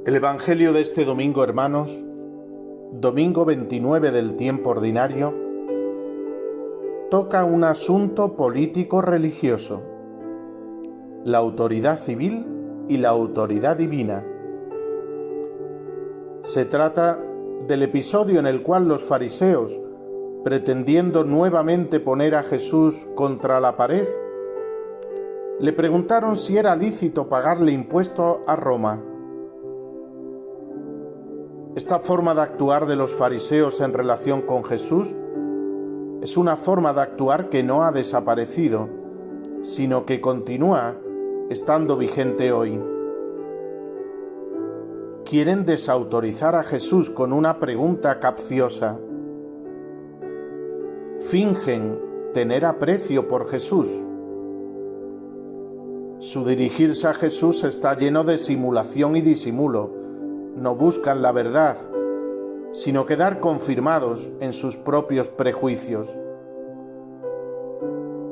El Evangelio de este domingo, hermanos, domingo 29 del tiempo ordinario, toca un asunto político-religioso, la autoridad civil y la autoridad divina. Se trata del episodio en el cual los fariseos, pretendiendo nuevamente poner a Jesús contra la pared, le preguntaron si era lícito pagarle impuesto a Roma. Esta forma de actuar de los fariseos en relación con Jesús es una forma de actuar que no ha desaparecido, sino que continúa estando vigente hoy. Quieren desautorizar a Jesús con una pregunta capciosa. Fingen tener aprecio por Jesús. Su dirigirse a Jesús está lleno de simulación y disimulo. No buscan la verdad, sino quedar confirmados en sus propios prejuicios.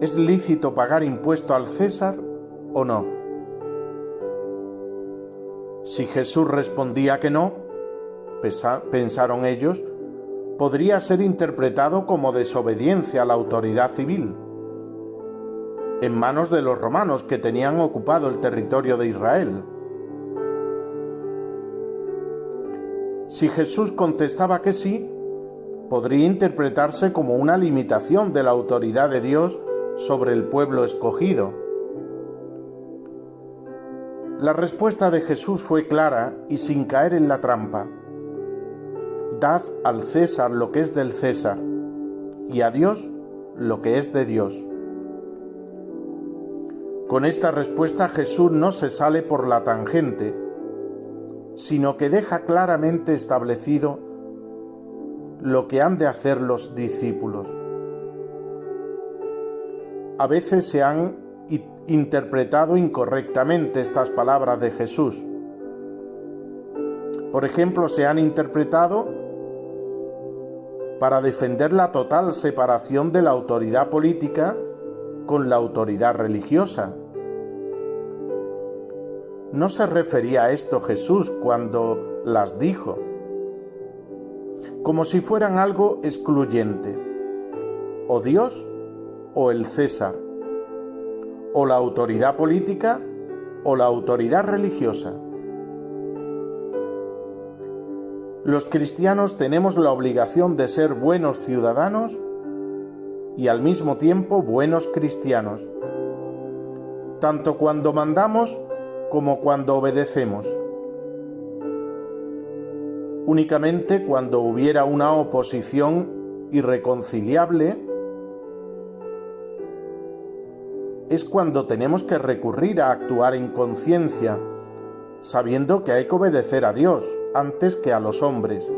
¿Es lícito pagar impuesto al César o no? Si Jesús respondía que no, pensaron ellos, podría ser interpretado como desobediencia a la autoridad civil, en manos de los romanos que tenían ocupado el territorio de Israel. Si Jesús contestaba que sí, podría interpretarse como una limitación de la autoridad de Dios sobre el pueblo escogido. La respuesta de Jesús fue clara y sin caer en la trampa. Dad al César lo que es del César, y a Dios lo que es de Dios. Con esta respuesta Jesús no se sale por la tangente, sino que deja claramente establecido lo que han de hacer los discípulos. A veces se han interpretado incorrectamente estas palabras de Jesús. Por ejemplo, se han interpretado para defender la total separación de la autoridad política con la autoridad religiosa. No se refería a esto Jesús cuando las dijo, como si fueran algo excluyente, o Dios o el César, o la autoridad política o la autoridad religiosa. Los cristianos tenemos la obligación de ser buenos ciudadanos y al mismo tiempo buenos cristianos, tanto cuando mandamos como cuando obedecemos. Únicamente cuando hubiera una oposición irreconciliable es cuando tenemos que recurrir a actuar en conciencia, sabiendo que hay que obedecer a Dios antes que a los hombres.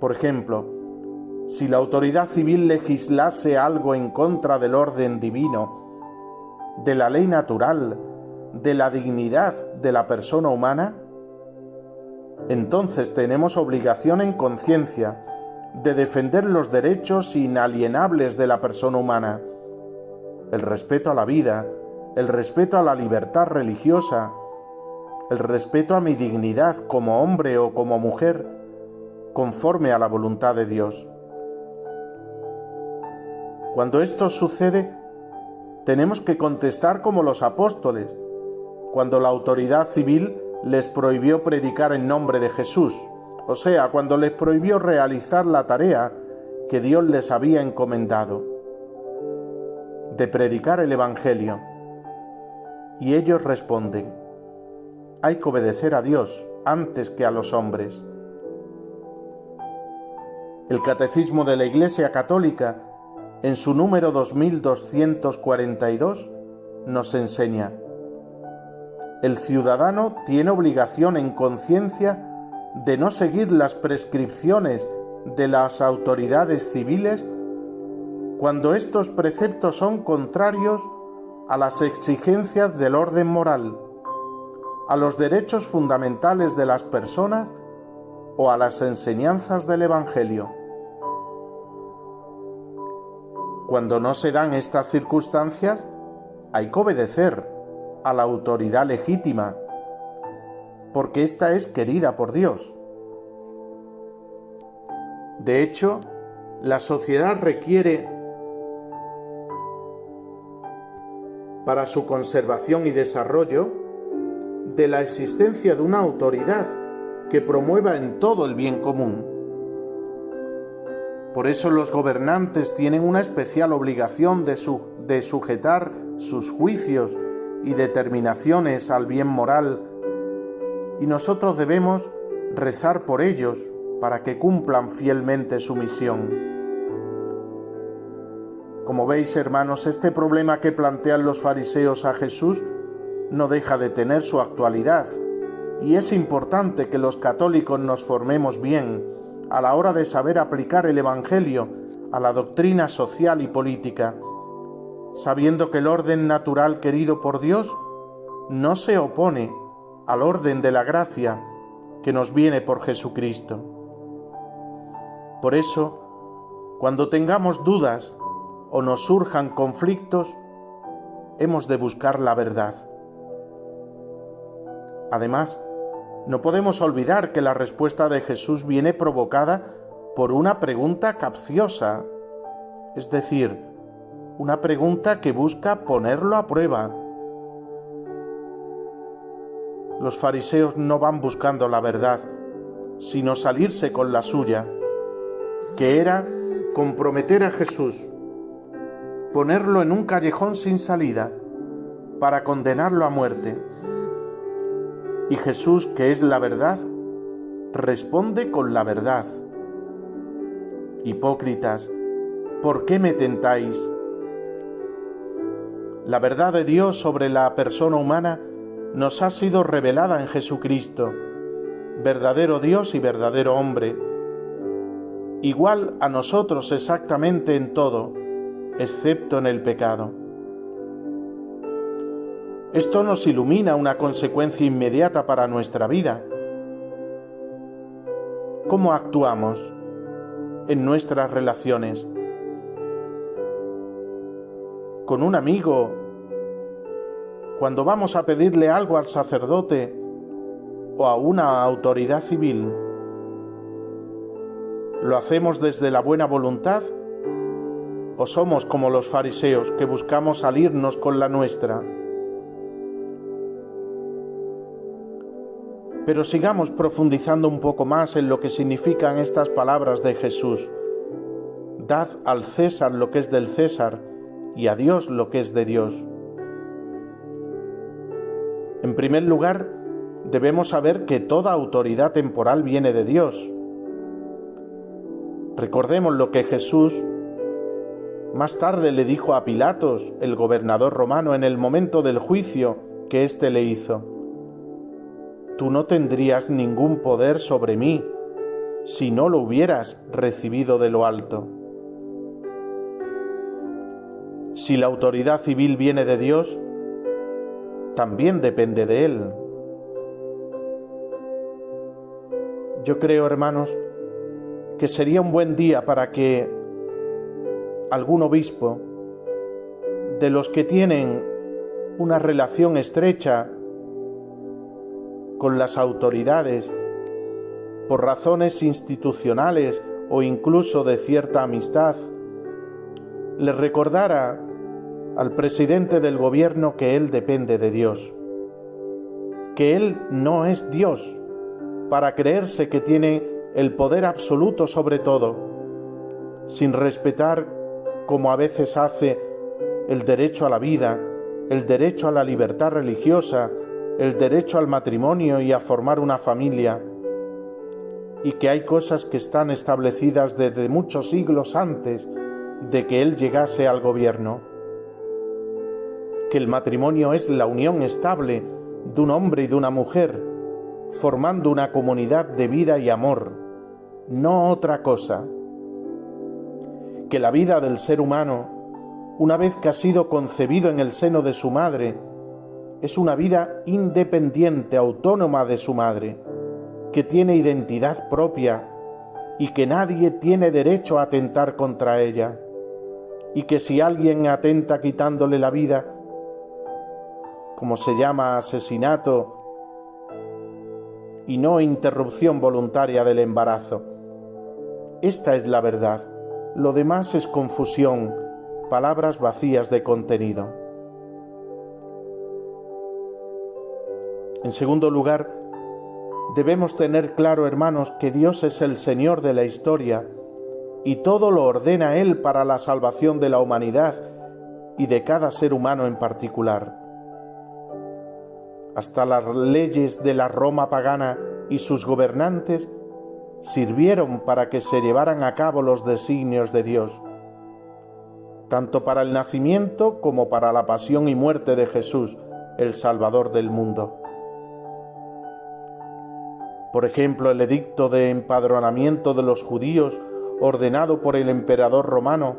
Por ejemplo, si la autoridad civil legislase algo en contra del orden divino, de la ley natural, de la dignidad de la persona humana, entonces tenemos obligación en conciencia de defender los derechos inalienables de la persona humana, el respeto a la vida, el respeto a la libertad religiosa, el respeto a mi dignidad como hombre o como mujer, conforme a la voluntad de Dios. Cuando esto sucede, tenemos que contestar como los apóstoles, cuando la autoridad civil les prohibió predicar en nombre de Jesús, o sea, cuando les prohibió realizar la tarea que Dios les había encomendado, de predicar el Evangelio. Y ellos responden, hay que obedecer a Dios antes que a los hombres. El Catecismo de la Iglesia Católica, en su número 2242, nos enseña: el ciudadano tiene obligación en conciencia de no seguir las prescripciones de las autoridades civiles cuando estos preceptos son contrarios a las exigencias del orden moral, a los derechos fundamentales de las personas o a las enseñanzas del Evangelio. Cuando no se dan estas circunstancias, hay que obedecer a la autoridad legítima, porque ésta es querida por Dios. De hecho, la sociedad requiere, para su conservación y desarrollo, de la existencia de una autoridad que promueva en todo el bien común. Por eso los gobernantes tienen una especial obligación de sujetar sus juicios y determinaciones al bien moral, y nosotros debemos rezar por ellos para que cumplan fielmente su misión. Como veis, hermanos, este problema que plantean los fariseos a Jesús no deja de tener su actualidad, y es importante que los católicos nos formemos bien a la hora de saber aplicar el Evangelio a la doctrina social y política, sabiendo que el orden natural querido por Dios no se opone al orden de la gracia que nos viene por Jesucristo. Por eso, cuando tengamos dudas o nos surjan conflictos, hemos de buscar la verdad. Además, no podemos olvidar que la respuesta de Jesús viene provocada por una pregunta capciosa, es decir, una pregunta que busca ponerlo a prueba. Los fariseos no van buscando la verdad, sino salirse con la suya, que era comprometer a Jesús, ponerlo en un callejón sin salida, para condenarlo a muerte. Y Jesús, que es la verdad, responde con la verdad. Hipócritas, ¿por qué me tentáis? La verdad de Dios sobre la persona humana nos ha sido revelada en Jesucristo, verdadero Dios y verdadero hombre, igual a nosotros exactamente en todo, excepto en el pecado. Esto nos ilumina una consecuencia inmediata para nuestra vida. ¿Cómo actuamos en nuestras relaciones? Con un amigo, cuando vamos a pedirle algo al sacerdote o a una autoridad civil, ¿lo hacemos desde la buena voluntad o somos como los fariseos que buscamos salirnos con la nuestra? Pero sigamos profundizando un poco más en lo que significan estas palabras de Jesús. Dad al César lo que es del César y a Dios lo que es de Dios. En primer lugar, debemos saber que toda autoridad temporal viene de Dios. Recordemos lo que Jesús más tarde le dijo a Pilatos, el gobernador romano, en el momento del juicio que éste le hizo. Tú no tendrías ningún poder sobre mí si no lo hubieras recibido de lo alto. Si la autoridad civil viene de Dios, también depende de Él. Yo creo, hermanos, que sería un buen día para que algún obispo, de los que tienen una relación estrecha con las autoridades, por razones institucionales o incluso de cierta amistad, le recordara al presidente del gobierno que él depende de Dios, que él no es Dios para creerse que tiene el poder absoluto sobre todo, sin respetar, como a veces hace, el derecho a la vida, el derecho a la libertad religiosa, el derecho al matrimonio y a formar una familia, y que hay cosas que están establecidas desde muchos siglos antes de que él llegase al gobierno, que el matrimonio es la unión estable de un hombre y de una mujer, formando una comunidad de vida y amor, no otra cosa, que la vida del ser humano, una vez que ha sido concebido en el seno de su madre, es una vida independiente, autónoma de su madre, que tiene identidad propia y que nadie tiene derecho a atentar contra ella, y que si alguien atenta quitándole la vida, como se llama asesinato, y no interrupción voluntaria del embarazo. Esta es la verdad. Lo demás es confusión, palabras vacías de contenido. En segundo lugar, debemos tener claro, hermanos, que Dios es el Señor de la historia y todo lo ordena Él para la salvación de la humanidad y de cada ser humano en particular. Hasta las leyes de la Roma pagana y sus gobernantes sirvieron para que se llevaran a cabo los designios de Dios, tanto para el nacimiento como para la pasión y muerte de Jesús, el Salvador del mundo. Por ejemplo, el edicto de empadronamiento de los judíos ordenado por el emperador romano,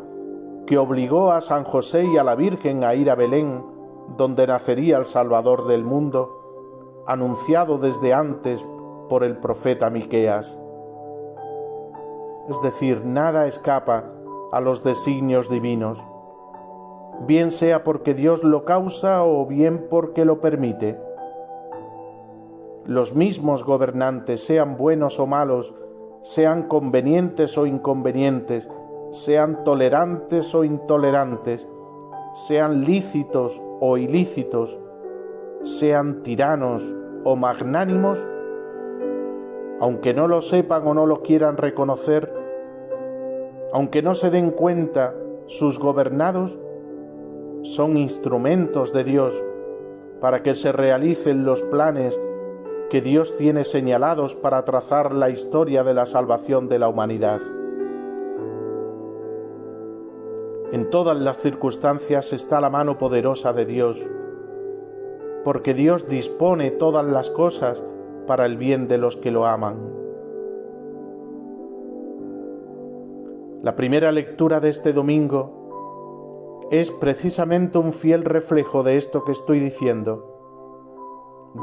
que obligó a San José y a la Virgen a ir a Belén, donde nacería el Salvador del mundo, anunciado desde antes por el profeta Miqueas. Es decir, nada escapa a los designios divinos, bien sea porque Dios lo causa o bien porque lo permite. Los mismos gobernantes, sean buenos o malos, sean convenientes o inconvenientes, sean tolerantes o intolerantes, sean lícitos o ilícitos, sean tiranos o magnánimos, aunque no lo sepan o no lo quieran reconocer, aunque no se den cuenta, sus gobernados son instrumentos de Dios para que se realicen los planes que Dios tiene señalados para trazar la historia de la salvación de la humanidad. En todas las circunstancias está la mano poderosa de Dios, porque Dios dispone todas las cosas para el bien de los que lo aman. La primera lectura de este domingo es precisamente un fiel reflejo de esto que estoy diciendo.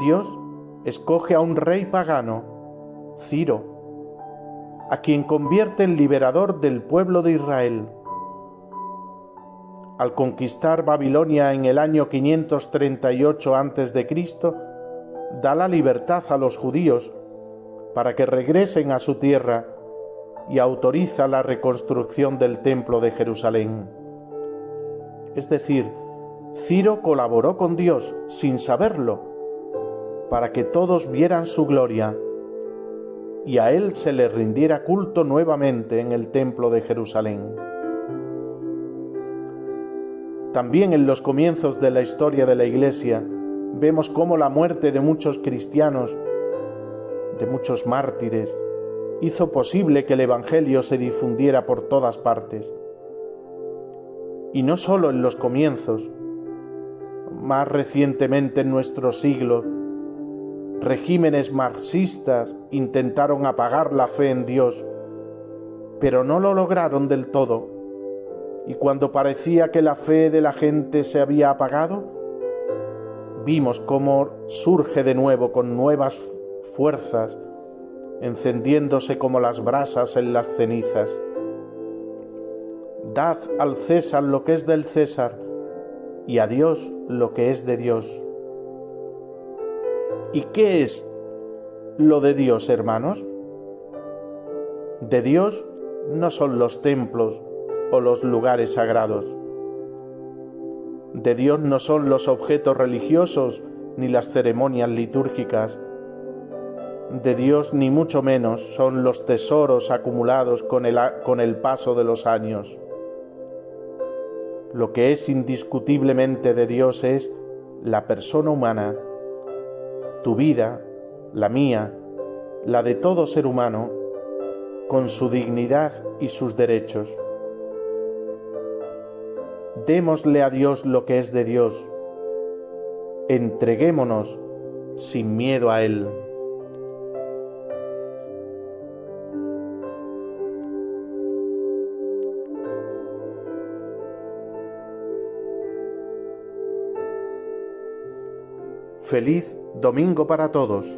Dios escoge a un rey pagano, Ciro, a quien convierte en liberador del pueblo de Israel. Al conquistar Babilonia en el año 538 a.C., da la libertad a los judíos para que regresen a su tierra y autoriza la reconstrucción del templo de Jerusalén. Es decir, Ciro colaboró con Dios sin saberlo, para que todos vieran su gloria y a él se le rindiera culto nuevamente en el templo de Jerusalén. También en los comienzos de la historia de la Iglesia vemos cómo la muerte de muchos cristianos, de muchos mártires, hizo posible que el Evangelio se difundiera por todas partes. Y no solo en los comienzos, más recientemente en nuestro siglo, regímenes marxistas intentaron apagar la fe en Dios, pero no lo lograron del todo, y cuando parecía que la fe de la gente se había apagado, vimos cómo surge de nuevo con nuevas fuerzas, encendiéndose como las brasas en las cenizas. Dad al César lo que es del César, y a Dios lo que es de Dios. ¿Y qué es lo de Dios, hermanos? De Dios no son los templos o los lugares sagrados. De Dios no son los objetos religiosos ni las ceremonias litúrgicas. De Dios ni mucho menos son los tesoros acumulados con el paso de los años. Lo que es indiscutiblemente de Dios es la persona humana, tu vida, la mía, la de todo ser humano, con su dignidad y sus derechos. Démosle a Dios lo que es de Dios. Entreguémonos sin miedo a Él. Feliz domingo para todos.